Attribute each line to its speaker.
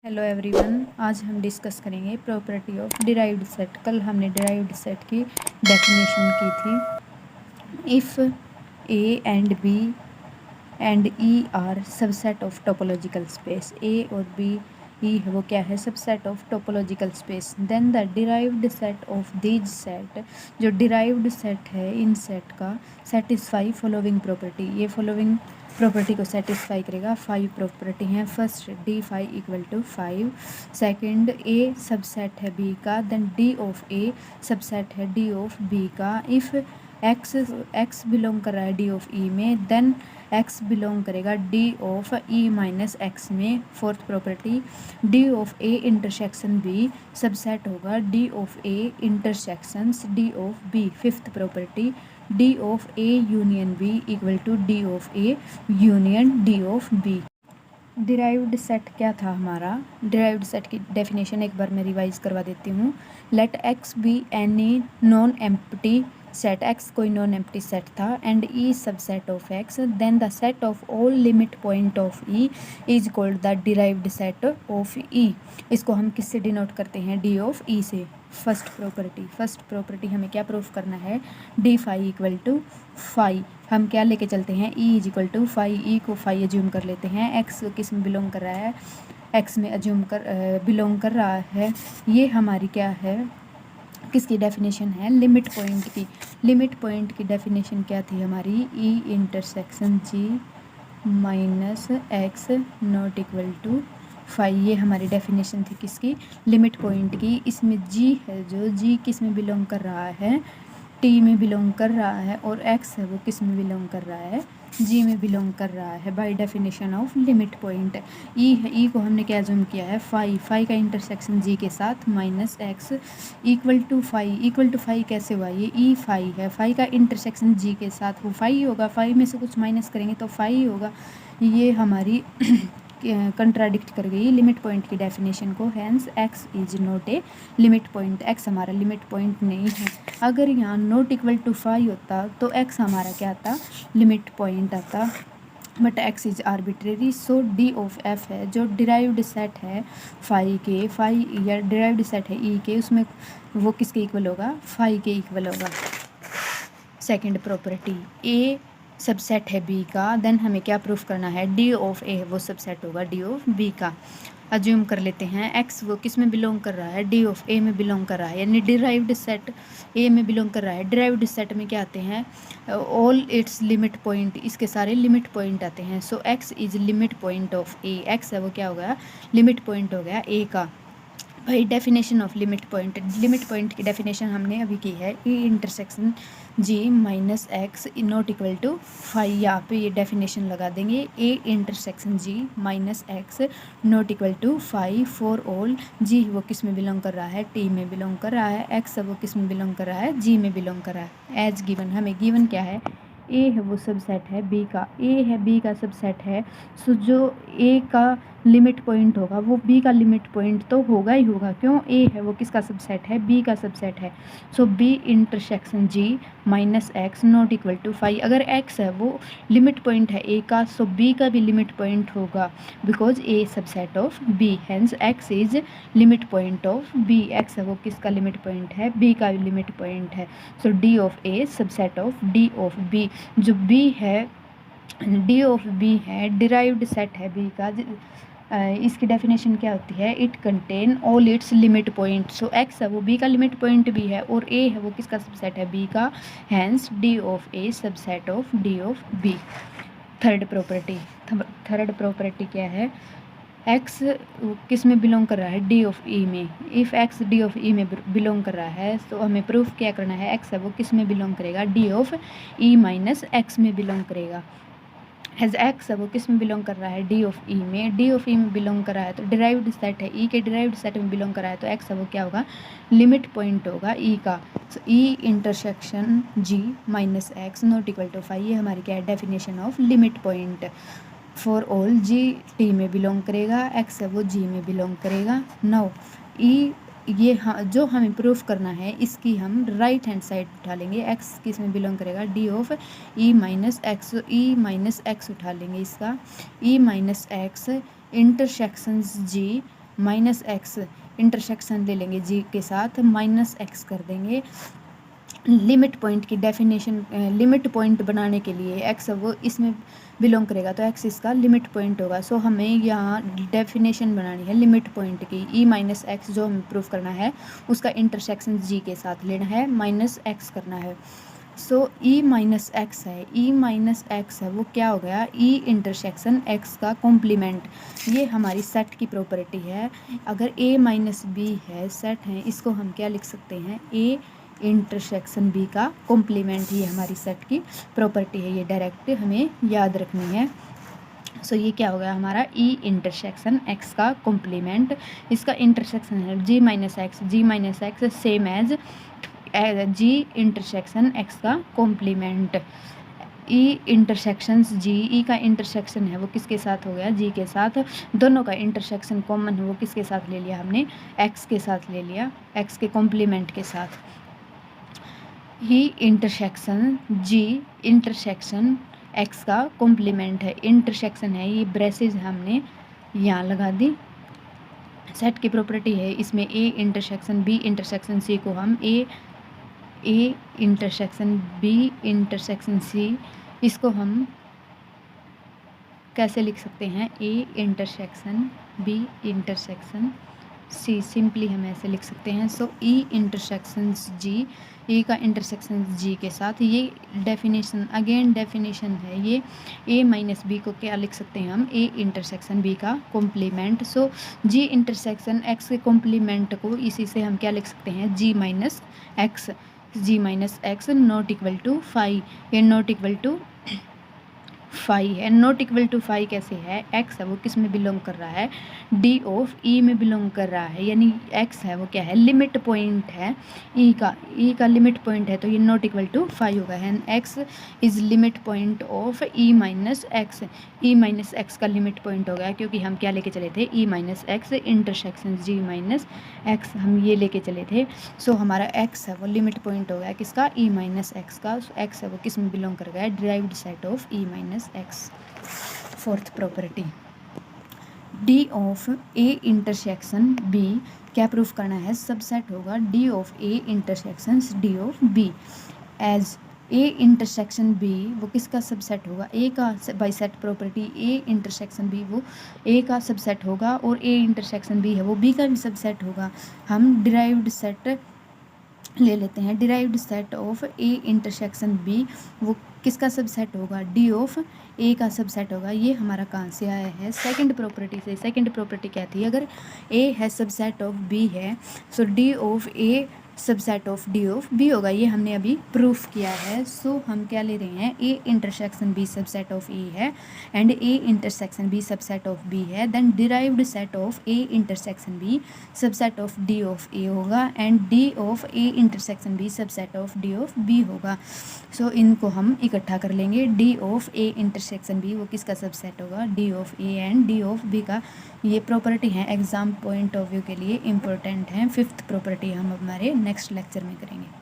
Speaker 1: Hello everyone, आज हम discuss करेंगे प्रॉपर्टी ऑफ डिराइव्ड सेट। कल हमने डिराइव्ड सेट की डेफिनेशन की थी। If A and B and E are subset of topological space, A और बी ई है वो क्या है, subset of topological space, then the derived set of these set, जो डिराइव्ड सेट है इन सेट का, सेटिस्फाई फॉलोइंग प्रॉपर्टी, ये फॉलोइंग प्रॉपर्टी को सेटिस्फाई करेगा। 5 प्रॉपर्टी हैं। First, D phi equal to 5। Second, A subset है बी का, then D of A subset है डी ऑफ बी का। इफ़ एक्स बिलोंग कर रहा है डी ऑफ ई में, देन एक्स बिलोंग करेगा D of E minus X में। Fourth property, D of A intersection B subset होगा D of A intersections D of B. Fifth property, D of A union B equal to D of A union D of B. Derived set क्या था हमारा? Derived set की definition एक बार मैं revise करवा देती हूँ। Let X be any non empty set, X कोई नॉन एम्प्टी सेट था, and E subset of X, then the set of all limit point of E is called the derived set of E. इसको हम किससे denote करते हैं? D of ई से। First property हमें क्या प्रूफ करना है? D phi equal to phi. हम क्या लेके चलते हैं? E is equal to phi. E को फाई एज्यूम कर लेते हैं। एक्स किस में बिलोंग कर रहा है? एक्स में एज्यूम कर बिलोंग कर रहा है। ये हमारी क्या है, किसकी डेफिनेशन है? लिमिट पॉइंट की। लिमिट पॉइंट की डेफिनेशन क्या थी हमारी? E intersection G minus X not equal to phi. ये हमारी डेफिनेशन थी किसकी? लिमिट पॉइंट की। इसमें जी है, जो जी किस में बिलोंग कर रहा है? टी में बिलोंग कर रहा है, और एक्स है वो किस में बिलोंग कर रहा है? जी में बिलोंग कर रहा है by definition of limit point. E है, ई को हमने क्या जूम किया है? फाई। फाई का इंटरसेक्शन जी के साथ minus X equal to phi. Equal to phi कैसे हुआ? ये ई फाई है, फाई का इंटरसेक्शन जी के साथ वो फाई होगा, फाई में से कुछ माइनस करेंगे तो फाई होगा। ये हमारी कंट्राडिक्ट कर गई लिमिट पॉइंट की डेफिनेशन को। Hence X is not a limit point, X हमारा लिमिट पॉइंट नहीं है। अगर यहाँ नॉट इक्वल टू फाई होता तो एक्स हमारा क्या आता? लिमिट पॉइंट आता, but x is arbitrary. So D of F है, जो डिराइव्ड सेट है फाई के, फाई या डिराइव्ड सेट है ई के, उसमें वो किसके इक्वल होगा? फाई के इक्वल होगा। सेकेंड प्रॉपर्टी, ए सबसेट है बी का, देन हमें क्या प्रूफ करना है? डी ऑफ ए वो सबसेट होगा डी ऑफ बी का। अज्यूम कर लेते हैं एक्स वो किस में बिलोंग कर रहा है? डी ऑफ ए में बिलोंग कर रहा है, यानी डिराइव्ड सेट ए में बिलोंग कर रहा है। डिराइव्ड सेट में क्या आते हैं? ऑल इट्स लिमिट पॉइंट, इसके सारे लिमिट पॉइंट आते हैं। So X is limit point of A, X है वो क्या हो गया? लिमिट पॉइंट हो गया ए का। भाई definition of limit point, limit point की डेफिनेशन हमने अभी की है। E intersection G minus X not equal to phi, यहाँ पे ये डेफिनेशन लगा देंगे। A intersection G minus X not equal to phi for all G वो किस में बिलोंग कर रहा है? टी में बिलोंग कर रहा है। एक्स वो किस में बिलोंग कर रहा है? जी में बिलोंग कर रहा है। एज गिवन, हमें गिवन क्या है? ए है वो सबसेट है बी का, ए है बी का सबसेट है। सो जो ए का लिमिट पॉइंट होगा वो बी का लिमिट पॉइंट तो होगा ही होगा। क्यों? ए है वो किसका सबसेट है? बी का सबसेट है। So B intersection G minus X not equal to phi. अगर एक्स है वो लिमिट पॉइंट है ए का, सो बी का भी लिमिट पॉइंट होगा, because A subset of B. Hence X is limit point of B. X है वो किसका लिमिट पॉइंट है? बी का लिमिट पॉइंट है। So D of A subset of D of B. जो बी है, डी ऑफ बी है, derived set है बी का। इसकी डेफिनेशन क्या होती है? It contain all its limit point. So X है वो बी का लिमिट पॉइंट भी है, और ए है वो किसका सबसेट है? बी का। Hence D of A subset of D of B. Third property क्या है? एक्स किस में बिलोंग कर रहा है? डी ऑफ ई में। If x D of E में बिलोंग कर रहा है तो हमें प्रूफ क्या करना है? एक्स है वो किस में बिलोंग करेगा? D of E minus X में बिलोंग करेगा। एज एक्स है वो किस में बिलोंग कर रहा है? डी ऑफ ई में। डी ऑफ ई में बिलोंग कर रहा है तो डिराइव्ड सेट है ई के, डिराइव्ड सेट में बिलोंग कर रहा है तो एक्स है वो क्या होगा? लिमिट पॉइंट होगा ई का। So E intersection G minus X not equal to phi, ये हमारी क्या है? Definition of limit point. For all G T में बिलोंग करेगा, एक्स है वो जी में बिलोंग करेगा। नाउ ई ये हाँ जो हमें प्रूफ करना है इसकी हम राइट हैंड साइड उठा लेंगे। एक्स किस में बिलोंग करेगा? D of E minus x. E minus x उठा लेंगे इसका। ई माइनस एक्स इंटरसेक्शंस जी माइनस एक्स इंटरसेक्शन ले लेंगे जी के साथ, माइनस एक्स कर देंगे। लिमिट पॉइंट की डेफिनेशन, लिमिट पॉइंट बनाने के लिए एक्स वो इसमें बिलोंग करेगा तो एक्स इसका लिमिट पॉइंट होगा। सो हमें यहाँ डेफिनेशन बनानी है लिमिट पॉइंट की। ई माइनस एक्स जो हमें प्रूफ करना है उसका इंटरसेक्शन जी के साथ लेना है, माइनस एक्स करना है। सो ई माइनस एक्स है, ई माइनस एक्स है वो क्या हो गया, ई इंटरसेक्शन एक्स का कॉम्प्लीमेंट। ये हमारी सेट की प्रॉपर्टी है। अगर ए माइनस बी है, सेट है, इसको हम क्या लिख सकते हैं, ए इंटरसेक्शन बी का कॉम्प्लीमेंट। ये हमारी सेट की प्रॉपर्टी है, ये डायरेक्ट हमें याद रखनी है। सो ये क्या हो गया हमारा, ई इंटरसेक्शन एक्स का कॉम्प्लीमेंट। इसका इंटरसेक्शन है G minus X, G minus X same as G intersection X का complement. E intersection G, E का इंटरसेक्शन है वो किसके साथ हो गया, जी के साथ। दोनों का इंटरसेक्शन कॉमन है वो किसके साथ ले लिया हमने, एक्स के साथ ले लिया, एक्स के कॉम्प्लीमेंट के साथ। ही इंटरसेक्शन जी इंटरसेक्शन एक्स का कॉम्प्लीमेंट है, इंटरसेक्शन है, ये ब्रेसेस हमने यहाँ लगा दी। सेट की प्रॉपर्टी है इसमें A intersection B intersection C को हम A intersection B intersection C, इसको हम कैसे लिख सकते हैं, A intersection B intersection C, simply हम ऐसे लिख सकते हैं। सो ई इंटरसेक्शन जी, ए का इंटरसेक्शन जी के साथ, ये डेफिनेशन अगेन डेफिनेशन है, ये ए माइनस बी को क्या लिख सकते हैं हम, ए इंटरसेक्शन बी का complement. So G intersection X के कॉम्प्लीमेंट को इसी से हम क्या लिख सकते हैं, G minus X, G minus X not equal to phi, ये नॉट इक्वल टू फाई है। नॉट इक्वल टू फाई कैसे है, एक्स है वो किस में बिलोंग कर रहा है, डी ऑफ ई में बिलोंग कर रहा है, यानी एक्स है वो क्या है, लिमिट पॉइंट है ई का लिमिट पॉइंट है, तो ये नॉट इक्वल टू फाई होगा। And x is limit point of E minus x, E minus X का लिमिट पॉइंट हो गया क्योंकि हम क्या लेके चले थे, ई minus x intersection G minus x, हम ये लेके चले थे। सो हमारा एक्स है वो लिमिट पॉइंट हो गया किसका, ई माइनस एक्स का। एक्स है वो किस में बिलोंग कर गया, derived set of E minus X. Fourth property, D of A intersection B क्या प्रूफ करना है, सबसेट होगा D of A intersection D of B, as A intersection B वो किसका सबसेट होगा, ए का by set property, A intersection B वो A का सबसेट होगा और ए इंटरसेक्शन बी है वो बी का भी सबसेट होगा। हम डिराइव्ड सेट ले लेते हैं, derived set of A intersection B वो किसका सबसेट होगा, डी ऑफ ए का सबसेट होगा। ये हमारा कहाँ से आया है, सेकंड प्रॉपर्टी से। सेकंड प्रॉपर्टी क्या थी, अगर ए है सबसेट ऑफ बी है, so D of A subset of D of B होगा। ये हमने अभी प्रूफ किया है। सो हम क्या ले रहे हैं, A intersection B subset of A है and A intersection B subset of B है, then derived set of A intersection B subset of D of A होगा and D of A intersection B subset of D of B होगा। So इनको हम इकट्ठा कर लेंगे, D of A intersection B वो किसका सबसेट होगा, D of A and D of B का। ये प्रॉपर्टी है एग्जाम पॉइंट ऑफ व्यू के लिए इम्पोर्टेंट है। फिफ्थ प्रॉपर्टी हम हमारे नेक्स्ट लेक्चर में करेंगे।